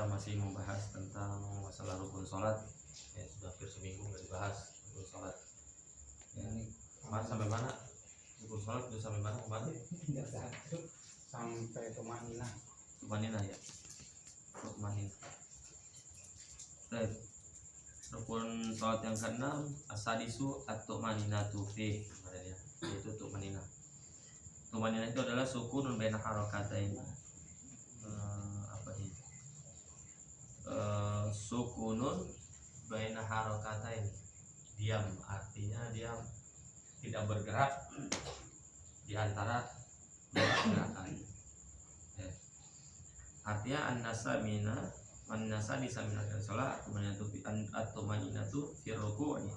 kita masih membahas tentang masalah rukun sholat. Ya, sudah hampir seminggu nggak dibahas rukun sholat. Ya, ini kemarin sampai mana? Rukun sholat itu sampai mana kemarin? Sampai tumanina. Tumanina ya. Tumanina. Baik. Rukun sholat yang keenam asadisu atau maninatu fi kemarin ya. Yaitu tumanina. Tumanina itu adalah sukunun baina harakatain. Sukunun baina harakatain, diam, artinya diam, tidak bergerak di antara dua gerakan. Ya. Artinya an-nasa disamina sholat at-tumaninatu fi ruku'i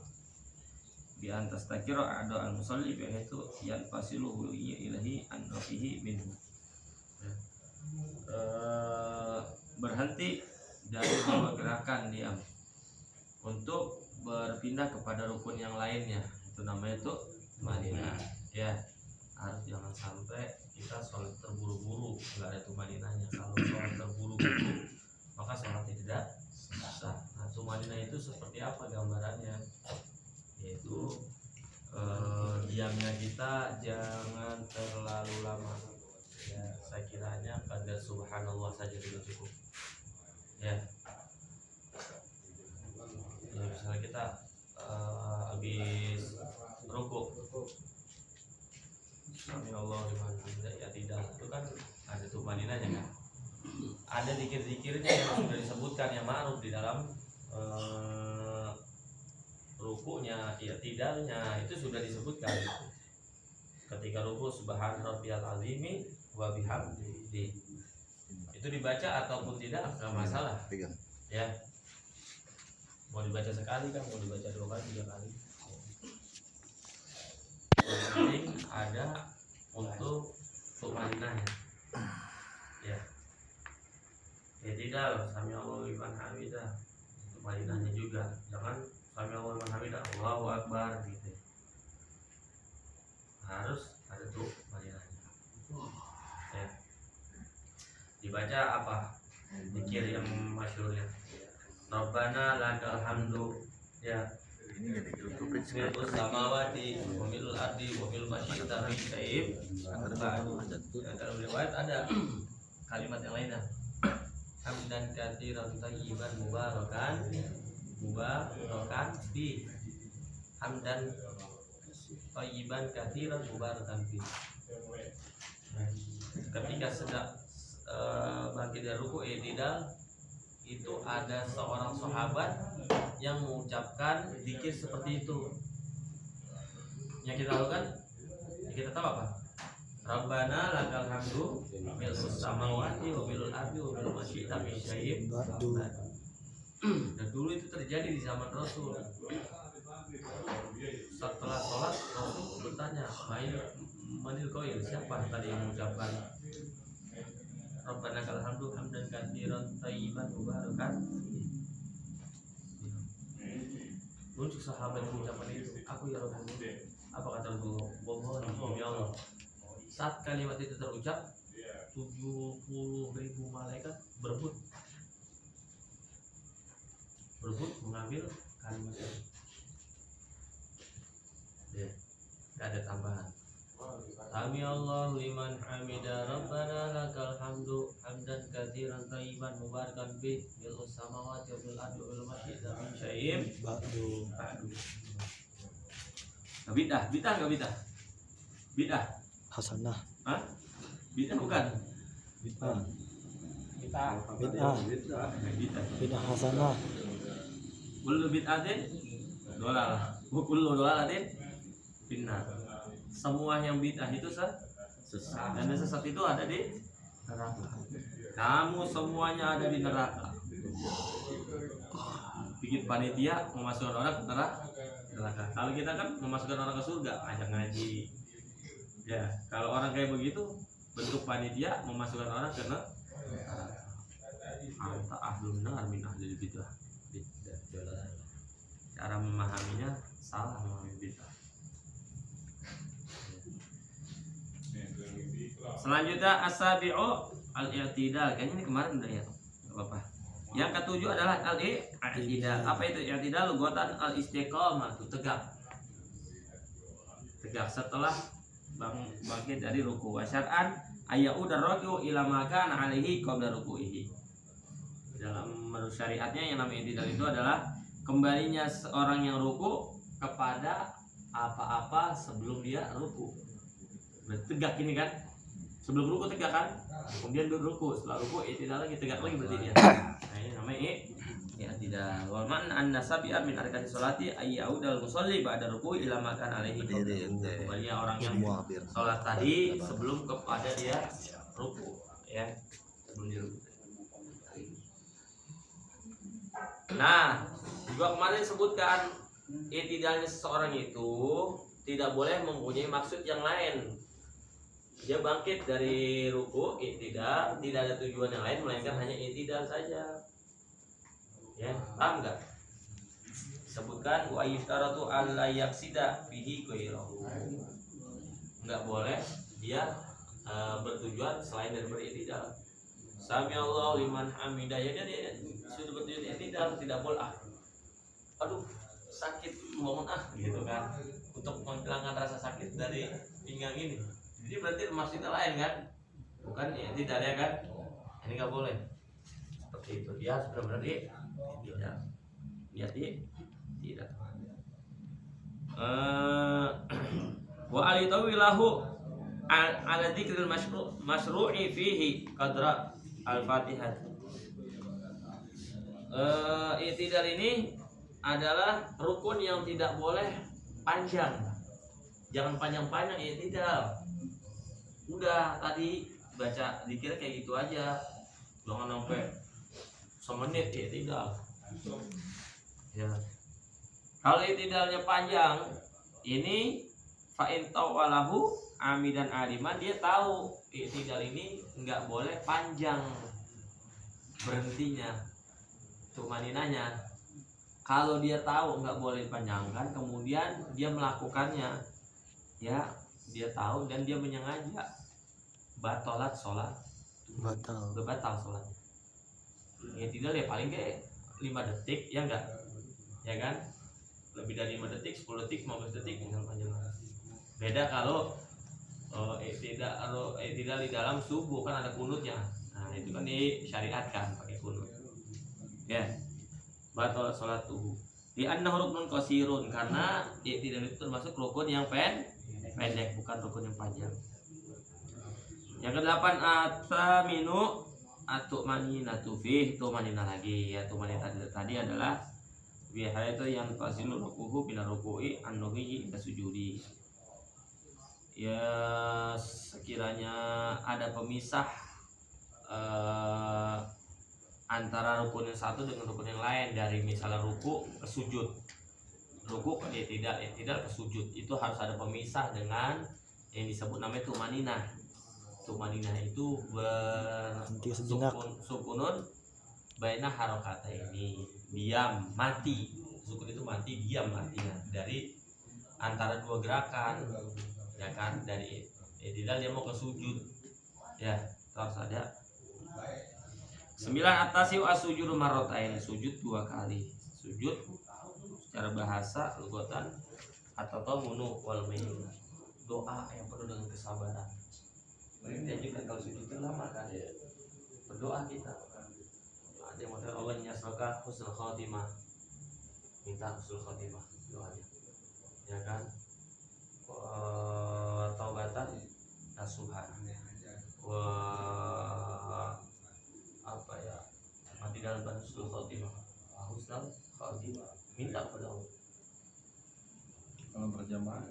bi an tastakira a'da al-musalli bi haitsu yanfasiluhu ilahi an rafihi minhu. Berhenti dari dua gerakan diam untuk berpindah kepada rukun yang lainnya, itu namanya tuh tumanina. Ya, harus jangan sampai kita sholat terburu-buru nggak ada tumaninanya. Kalau sholat terburu-buru maka sholatnya tidak sah. Nah, tumanina itu seperti apa gambarannya? Yaitu diamnya kita jangan terlalu lama. Ya, saya kiranya pada subhanallah saja sudah cukup. Ya, misalnya kita habis rukuk, Samiallahu liman hamidah, ya tidak, itu kan ada tumaninanya kan. Ada zikir-zikirnya yang sudah disebutkan yang ma'ruf di dalam rukuknya, ya tidaknya itu sudah disebutkan. Ketika rukuk subhana rabbiyal azimi wa bihamdihi, itu dibaca ataupun tidak nggak masalah. Ya, mau dibaca sekali kan, mau dibaca 2 kali 3 kali, yang penting ada untuk tumaninanya. Ya, tidak samiallahu liman hamidah, tumaninanya juga jangan samiallahu liman hamidah Allahu akbar gitu. Harus ada tumaninanya. Ya, dibaca apa? Zikir yang masyhurnya. Rabbana lakal hamdu, ya. Ini jadi YouTube mil'us samawati wa mil'ul ardi wa mil'u ma syi'ta min syai'in. Dalam riwayat ada kalimat yang lainnya. Hamdan katsiran thayyiban mubarakan fi. Hamdan thayyiban katsiran mubarakan fi. Ketika sedang bangkit dari ruku i'tidal, itu ada seorang sahabat yang mengucapkan zikir seperti itu. Yang kita lakukan, kita tahu apa? Rabbana lakal hamdu mil'us samawati wa mil'ul ardi wa mil'u ma syi'ta min syai'in. Dan dulu itu terjadi di zaman Rasul. Setelah sholat Rasul bertanya, manil qail, siapa tadi yang mengucapkan Rabbana lakal hamdu hamdan katsiran thayyiban mubarakan. Muncul sahabat mengucapkan itu, aku ya Rasulullah. Apa kata Rasulullah? Wallahi ya Allah. Saat kalimat itu terucap, 70.000 malaikat berebut mengambil kalimat itu. Ya, tidak ada tambahan. Sami Allahu liman hamidah Rabbana lakal hamdu hamdan katsiran thayyiban mubarakan fi mil'us samawati wa mil'ul ardi wa mil'u ma syi'ta min syai'in ba'du. Bidah enggak bidah? Bidah Hasanah. Hah? Bidah bukan? Bid'ah. Bidah hasanah. Kullu bid'atin dolalah. Wa kullu dolalatin finnar. Semua yang bid'ah itu sesat, dan sesat itu ada di neraka. Kamu semuanya ada di neraka. Bikin panitia memasukkan orang ke neraka. Kalau kita kan memasukkan orang ke surga, ajak ngaji. Ya, kalau orang kayak begitu, bentuk panitia memasukkan orang ke neraka. Anta ahlun nar min ahlil bid'ah. Cara memahaminya salah memahami bid'ah. Selanjutnya as-sabi'u al-i'tidal. Kayaknya ini kemarin udah ya. Enggak apa-apa. Yang ketujuh adalah al-i'tidal. Apa itu i'tidal? Lugatan al-istiqamah, itu tegak. Tegak setelah bangkit dari ruku. Wa syar'an ayyauda ar-raki'u ila ma kana 'alaihi qabla ruku'ihi. Dalam menurut syariatnya yang namanya i'tidal itu adalah kembalinya seorang yang ruku kepada apa-apa sebelum dia ruku. Berarti tegak ini kan? Sebelum ruku tegak kan? Kemudian ruku, setelah ruku i'tidal lagi, tegak lagi berarti dia. Nah, ini namanya i'tidal. Wa man an-nasabi'a min arkani sholati ayyauda al-musalli ba'da ruku'i ila ma kana 'alaihi. Kembalinya orang yang sholat tadi sebelum kepada dia ruku, ya. Sebelum dia ruku. Nah, juga kemarin disebutkan i'tidalnya seseorang itu tidak boleh mempunyai maksud yang lain. Dia bangkit dari ruku, i'tidal, tidak ada tujuan yang lain melainkan hanya i'tidal saja. Ya, paham enggak? Sebutkan wa yustaratu alla yaksida fihi ghairahu. Enggak boleh dia bertujuan selain dari i'tidal. Sami Allahu liman hamidah, ya dia sudah bertujuan i'tidal, tidak boleh aduh sakit ngomong gitu kan, untuk menghilangkan rasa sakit dari pinggang ini. Jadi berarti maksudnya lain kan, bukan i'tidal ya kan? Ini nggak boleh seperti itu. Dia harus benar-benar tidak tidak. Wa alitawilahu ala dzikril masyru'i fihi qadra al-Fatihah. I'tidal ini adalah rukun yang tidak boleh panjang. Jangan panjang-panjang i'tidal. Udah tadi baca zikir kayak gitu aja. Jangan sampai semenit i'tidal. Ya. Kalau i'tidalnya panjang, ini fa'in tawalahu amidan aliman, dia tahu i'tidal ini enggak boleh panjang berhentinya, tumaninanya. Kalau dia tahu nggak boleh panjangkan, kemudian dia melakukannya, ya dia tahu dan dia menyengaja, batalat sholat, batal sholatnya. I'tidal ya paling kayak 5 detik, ya enggak, ya kan? Lebih dari 5 detik, 10 detik, 15 detik misalnya panjang. Beda kalau i'tidal di dalam subuh kan ada kunutnya. Nah itu kan disyariatkan pakai kunut, ya. Batal sholat tubuh. Di annahu ruknun qasirun, karena i'tidal itu termasuk rukun yang pendek, bukan rukun yang panjang. Yang ke-8 at-taminu at-tu'maninatu fih, tu'manina lagi, ya. Tu'manina tadi adalah biha itu yang tasilu rukuhu bila ruku'i an-nuhi ila sujudi. Ya sekiranya ada pemisah antara rukun yang satu dengan rukun yang lain, dari misalnya ruku ke sujud, ruku ke i'tidal ke sujud, itu harus ada pemisah dengan yang disebut namanya tumaninah. Tumaninah itu sukunun baina harokata, ini diam mati. Sukun itu mati, diam artinya dari antara dua gerakan, ya kan? Dari i'tidal dia mau ke sujud, ya terus ada 9 atasi as-sujudu marratain, sujud 2 kali. Sujud secara bahasa lugatan atau tamunu wal min, doa yang penuh dengan kesabaran. Dan juga kalau sujud itu lama kan, ya. Berdoa kita. Ada yang mengatakan Allah nyasroka husnul khotimah, minta husnul khotimah doanya, ya kan? Taubatan nasuha, apa ya, mati dalam husnul khotimah, husnul khotimah, minta kepada Allah. Kalau berjamaah,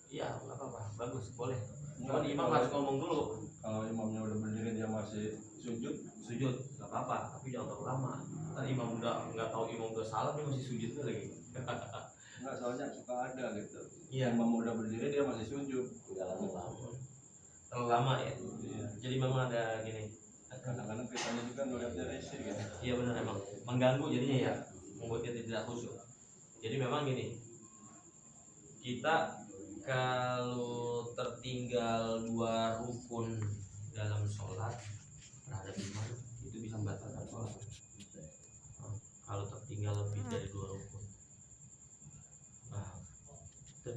iya nggak apa-apa, bagus, boleh. Cuman imam harus ngomong dulu. Kalau imamnya udah berdiri dia masih sujud Nggak apa-apa, tapi jangan terlalu lama. Ntar imam udah nggak tahu, imam udah salah dia masih sujud lagi. nggak, soalnya suka ada gitu. Iya. Imam udah berdiri dia masih sujud. Terlalu lama ya. Iya. Jadi memang ada gini. Kadang-kadang kitanya juga ngeliatnya risih kan. Iya benar, emang mengganggu jadinya, ya, membuat kita tidak khusyuk. Jadi memang gini, kita kalau tertinggal 2 rukun dalam sholat terhadap imam, itu bisa membatalkan sholat.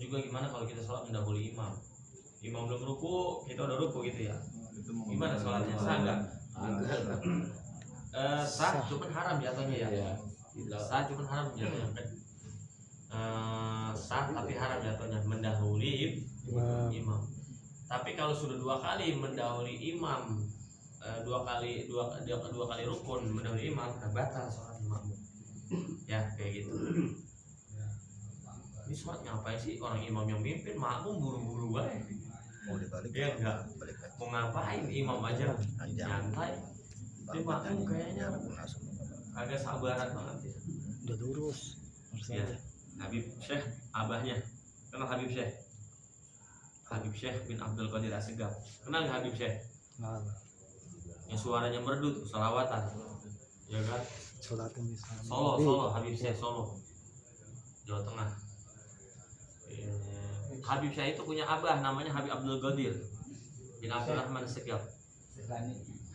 juga gimana kalau kita sholat mendahului imam. Imam belum ruku, kita udah ruku gitu ya. Itu Gimana sholatnya? Sah nggak? Sah, cuman haram jatuhnya ya. Sah, cuman haram jatuhnya. Sah tapi haram jatuhnya mendahului imam. Tapi kalau sudah 2 kali mendahului imam, dua kali rukun mendahului imam, batal sholat imam. Ya kayak gitu. Ini sholat ngapain sih orang imam yang mimpin, makmum buru-buru baik. Mau dibalik Ya enggak. balik lagi. Mau ngapain imam aja nyantai. Ini makmum kayaknya agak sabaran banget ya. Udah lurus. Ya, Habib Syekh abahnya. Kenal Habib Syekh? Habib Syekh bin Abdul Qadir Assegaf. Kenal nggak Habib Syekh? Nah, Yang suaranya merdu tuh, salawatan. Ya kan? sholatnya bisa. Solo, Habib Syekh Solo. Jawa Tengah. Habib Syekh itu punya abah namanya Habib Abdul Qadir bin Abdul Rahman Assegaf.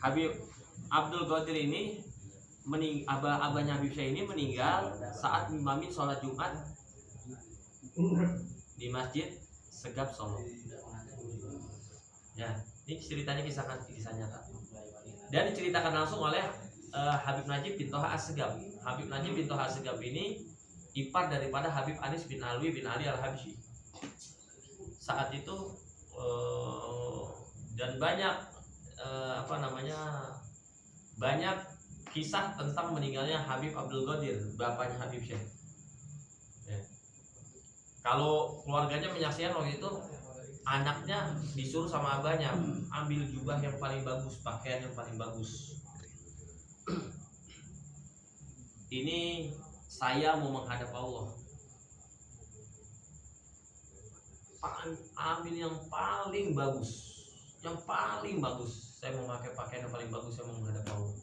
Habib Abdul Qadir ini abahnya Habib Syekh ini meninggal saat mimamin sholat Jumat di Masjid Segaf Solo. Ya, ini ceritanya kisah nyata. Dan diceritakan langsung oleh Habib Najib bin Toha As-Segaf. Habib Najib bin Toha As-Segaf ini ipar daripada Habib Anis bin Alwi bin Ali Al-Habsyi. Saat itu dan banyak banyak kisah tentang meninggalnya Habib Abdul Qadir, bapaknya Habib Syekh. Ya. Kalau keluarganya menyaksikan waktu itu, anaknya disuruh sama abahnya ambil jubah yang paling bagus, pakaian yang paling bagus. Ini saya mau menghadap Allah. Ambil yang paling bagus, Saya mau pakai pakaian yang paling bagus, saya mau menghadap Allah.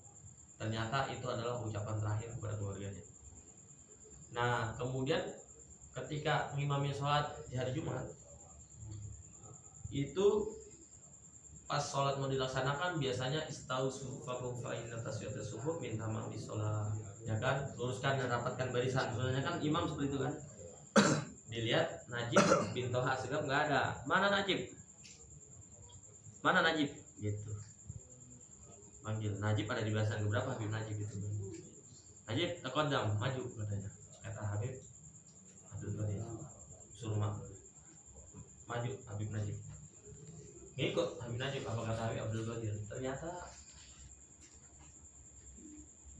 Ternyata itu adalah ucapan terakhir kepada keluarganya. Nah, kemudian ketika ngimami sholat di hari Jumat, itu pas sholat mau dilaksanakan biasanya istau sufufakum fa inna taswiyatas sufuf min tamam sholat, ya kan, luruskan dan rapatkan barisan. Sebenarnya kan imam seperti itu kan. Dilihat Najib bin Toha As-Segaf nggak ada. Mana Najib? Gitu. Panggil Najib ada di belasan keberapa Habib Najib itu. Najib takodam maju katanya. Kata Habib Abdul Qadir suruh maju Habib Najib. Ngikut Habib Najib apa kata Habib Abdul Qadir. Ternyata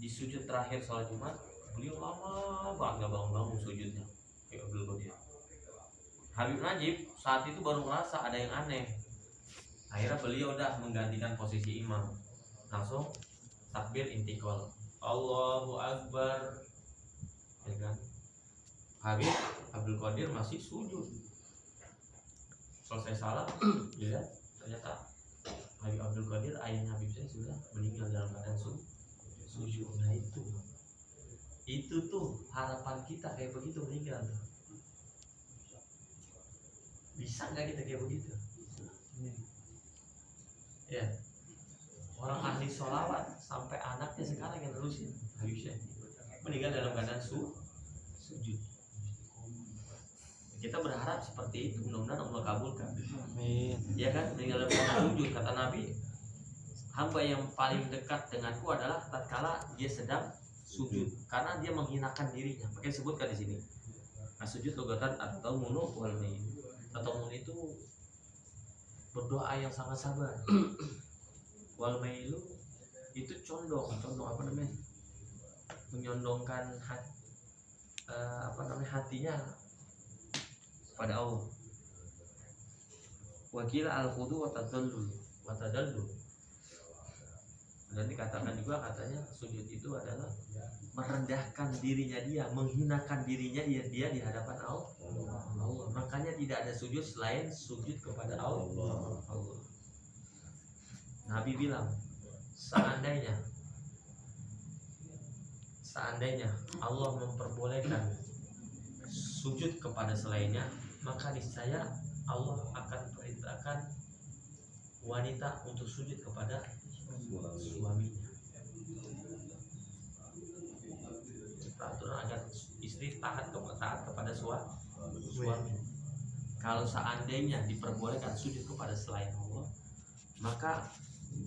di sujud terakhir sholat Jumat beliau lama banget nggak bangun sujudnya. Habib Abdul Qadir. Habib Najib saat itu baru merasa ada yang aneh. Akhirnya beliau udah menggantikan posisi imam. Langsung takbir intikal, Allahu Akbar, ya kan? Habib Abdul Qadir masih sujud. Selesai salam, ya, ternyata Habib Abdul Qadir ayahnya Habib Syekh sudah meninggal dalam keadaan sujud. Nah itu tuh harapan kita kayak begitu meninggal. Bisa nggak kita kayak begitu? Ya. Orang ahli sholawat sampai anaknya sekarang yang terusin Habib Syekh meninggal dalam keadaan sujud. Kita berharap seperti itu, mudah-mudahan Allah kabulkan. Amin. Ya kan, meninggal dalam keadaan sujud. Kata Nabi, hamba yang paling dekat denganku adalah tatkala dia sedang sujud, karena dia menghinakan dirinya. Makanya disebutkan di sini. Nah, sujud logatan atau munu wal main. Atau munu itu berdoa yang sangat sabar. Wal mailu itu condong apa namanya, menyondongkan hatinya pada Allah. Wakila al khudu wa tadallul. Dan dikatakan juga katanya sujud itu adalah merendahkan dirinya dia, menghinakan dirinya dia di hadapan Allah. Makanya tidak ada sujud selain sujud kepada Allah. Nabi bilang, seandainya Allah memperbolehkan sujud kepada selainnya, maka niscaya Allah akan perintahkan wanita untuk sujud kepada suaminya. Peraturan agar istri taat kepada suami. kalau seandainya diperbolehkan sujud kepada selain Allah, maka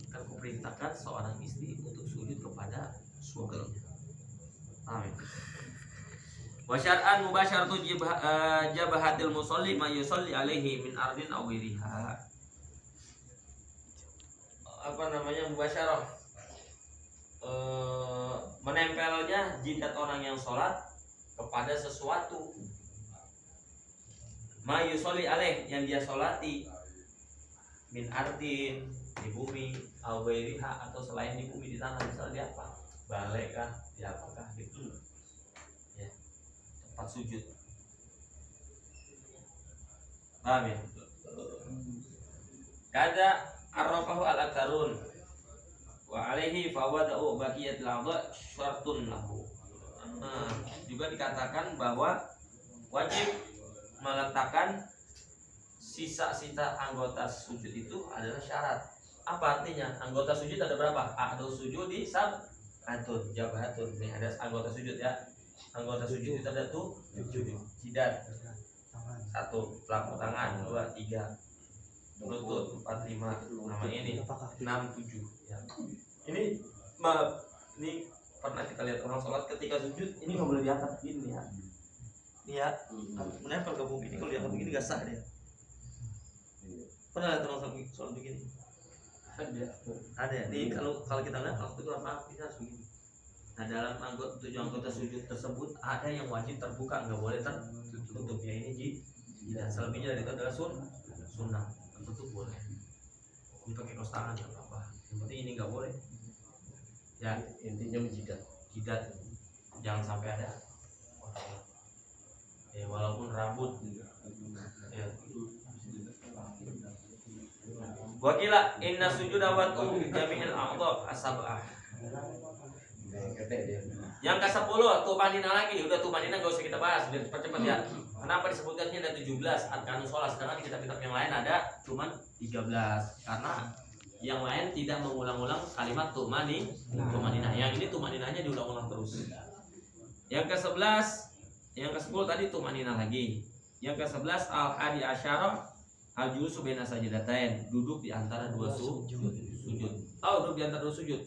akan kuperintahkan seorang istri untuk sujud kepada suaminya. Amin. Wa syar'an mubasyaratu jabahatil musolli ma yusolli alaihi min ardin aw ghairiha. Apa namanya mubasyarah? Menempelnya jidat orang yang sholat kepada sesuatu ma yusolli alaih, yang dia sholati, min ardin, di bumi, aw ghairiha, atau selain di bumi, di tanah, misalnya di apa, balai kah, di apakah gitu ya, tempat sujud. Paham ya? Kada arrafahu al-aktarun wa alaihi fawada'u baqiyatil a'dha syartun lahu. Juga dikatakan bahwa wajib meletakkan sisa-sisa anggota sujud itu adalah syarat. Apa artinya? Anggota sujud ada berapa? A'dhu sujudi sab'atun jabahatun. Ini ada anggota sujud ya. Anggota sujud itu ada tuh 7. Jidat 1, pelaku tangan 2, 3, lutut 4, 5. Nama ini 6, 7 ya. Ini maaf, ini pernah kita lihat orang sholat ketika sujud ini nggak boleh diangkat begini ya. Ini ya, menempel ke bumi. Ini kalau diangkat begini nggak sah dia. Pernah lihat orang sholat begini? Ada ya. Ini kalau kita lihat waktu itu maaf kita harus begini. Nah, dalam 7 anggota sujud tersebut ada yang wajib terbuka, nggak boleh tertutup ya. Ini jidat. Selebihnya dari itu adalah sunnah. Tertutup boleh. Ini pakai kaos tangan nggak apa-apa. Yang penting ini nggak boleh. Ya, intinya jidat jangan sampai ada. Ya, walaupun rambut. Ya. Wakila inna sujuda wa jami'il a'dhaf as-sab'ah. Yang ke-10 tumanina lagi. Udah tumanina enggak usah kita bahas, biar cepat-cepat ya. Kenapa disebutkannya ada 17 arkanus shalah, sedangkan di kitab-kitab yang lain ada cuman 13? Karena yang lain tidak mengulang-ulang kalimat tumanina. Yang ini tumaninanya diulang-ulang terus. Yang ke-11, yang ke-10 tadi tumanina lagi. Yang ke-11 al-hadi asyara al-julusu baina sajdatain, duduk di antara dua sujud. Duduk di antara dua sujud.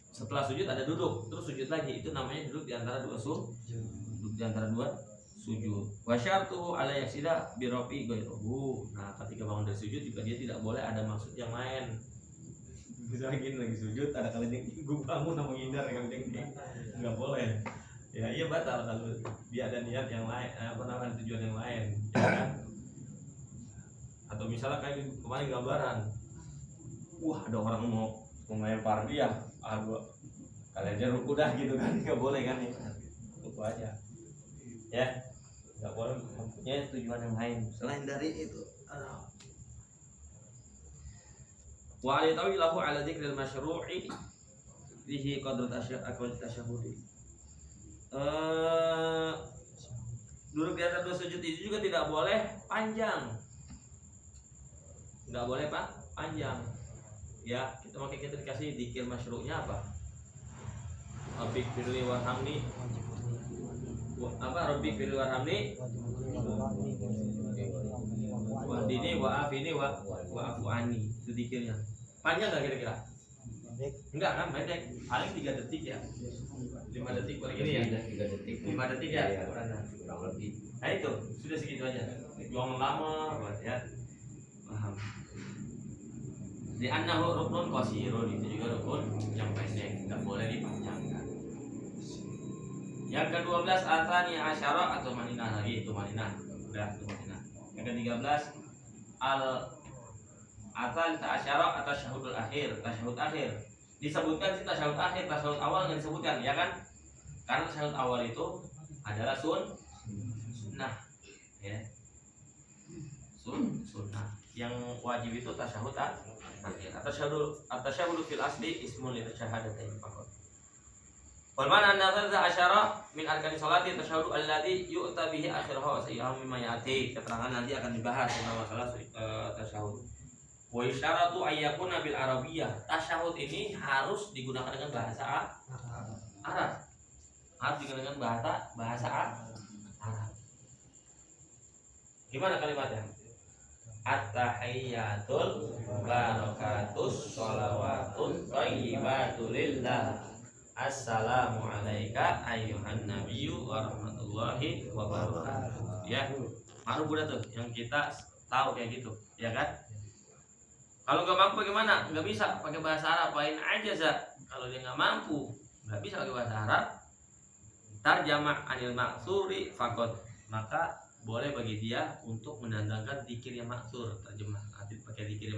Setelah sujud ada duduk, terus sujud lagi. Itu namanya duduk di antara dua sujud. Duduk di antara dua sujud. Wa syartu ala yaksida bi rafi ghairuhu. Nah, ketika bangun dari sujud juga dia tidak boleh ada maksud yang lain. Misalnya gini lagi sujud, ada kali gue bangun sama menghindar yang jengking, nggak boleh. Ya iya batal kalau dia ada niat yang lain, tujuan yang lain, ya kan? Atau misalnya kayak kemarin gambaran, wah ada orang mau melempar dia, kalian aja ruku dah gitu kan, nggak boleh kan ya? Ruku aja, ya nggak boleh mempunyai tujuan yang lain selain dari itu. Wa alitawi lahu ala dzikril masyru'i bihi qadru tasyahudi. Duduk di atas dua sujud itu juga tidak boleh panjang. Enggak boleh Pak, panjang. Ya, kita dikasih dzikir masyru'nya apa? Rabbik firli warhamni. Apa Rabbik firli warhamni? Wa dini wa afini wa afu anni. Itu dzikirnya. Panjang enggak kira-kira? Enggak kan, pendek. Paling 3 detik ya. 5 detik paling ini ya. 3 detik. 5 detik ya. Kurang lebih. Nah itu, sudah segitu aja. Jangan lama ya. Paham. Di annahu rukun qasirun, itu juga rukun yang pendek, enggak boleh dipanjangkan. Yang ke-12 atsani asyara atau manina lagi, itu manina. Udah, itu manina. Yang ke-13 al-atsal ta'asyara atau tasyahudul akhir, tasyahud akhir. Disebutkan sih tasyahud akhir, tasyahud awal enggak disebutkan, ya kan? Karena tasyahud awal itu adalah sunnah, ya. Sunnah. Yang wajib itu tasyahud akhir. At-tasyahud fil asli ismun li tasyahadatain faqat. Wal ma'na anna thalitha asyara min arkani sholati tasyahud alladhi yu'ta bihi akhirahu wa sayyahu mimma ya'ti. Keterangan nanti akan dibahas tentang masalah tasyahud. Wa isyaratu ayyakuna bil arabiyyah. Tasyahud ini harus digunakan dengan bahasa Arab. Harus digunakan bahasa Arab. Gimana kalimatnya? At-tahiyyatul barakatus sholawatun thayyibatul lillah. Assalamu alayka ayyuhan nabiyyu wa rahmatullahi wa barakatuh. Ya, ma'ruf udah tuh yang kita tahu kayak gitu, ya kan? Kalau nggak mampu gimana? Nggak bisa pakai bahasa Arab, apain aja za. Kalau dia nggak mampu, nggak bisa pakai bahasa Arab, tarjamah anil maksuri fakot, maka boleh bagi dia untuk mendatangkan zikir yang maksur. Terjemah, nanti pakai zikir yang maksur.